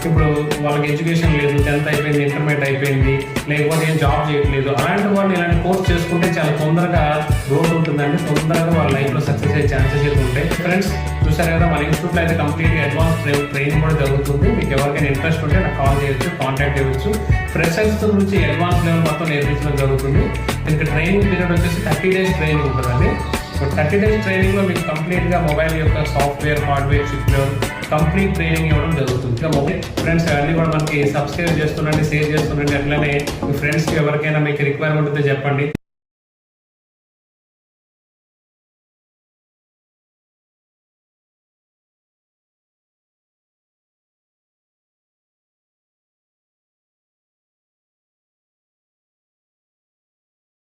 ఇప్పుడు వాళ్ళకి ఎడ్యుకేషన్ లేదు, 10th అయిపోయింది, ఇంటర్మీడియట్ అయిపోయింది, లేకపోతే ఏం జాబ్ చేయట్లేదు, అలాంటి వాళ్ళు ఇలాంటి కోర్స్ చేసుకుంటే చాలా తొందరగా గ్రోత్ ఉంటుందండి. తొందరగా వాళ్ళ లైఫ్లో సక్సెస్ అయ్యే ఛాన్సెస్ అయితే ఉంటాయి. ఫ్రెండ్స్ చూసారు కదా, మన ఇన్స్టిట్యూట్లో అయితే కంప్లీట్గా అడ్వాన్స్ ట్రైనింగ్ కూడా జరుగుతుంది. మీకు ఎవరికైనా ఇంట్రెస్ట్ ఉంటే నాకు కాల్ చేయొచ్చు, కాంటాక్ట్ చేయవచ్చు. ఫ్రెషర్స్ నుంచి అడ్వాన్స్ లెవెల్ మొత్తం నేర్పించడం జరుగుతుంది. ఇంకా ట్రైనింగ్ పీరియడ్ వచ్చేసి 30 days ట్రైనింగ్ ఉంటుందండి. సో 30 days ట్రైనింగ్లో మీకు కంప్లీట్గా మొబైల్ యొక్క software, hardware, software complete training ఇవ్వడం జరుగుతుంది. ఇంకా మొబైల్ ఫ్రెండ్స్ అన్నీ కూడా మనకి సబ్స్క్రైబ్ చేస్తుండండి, షేర్ చేస్తుండండి. అట్లనే మీ ఫ్రెండ్స్కి ఎవరికైనా మీకు రిక్వైర్మెంట్ ఉంటే చెప్పండి.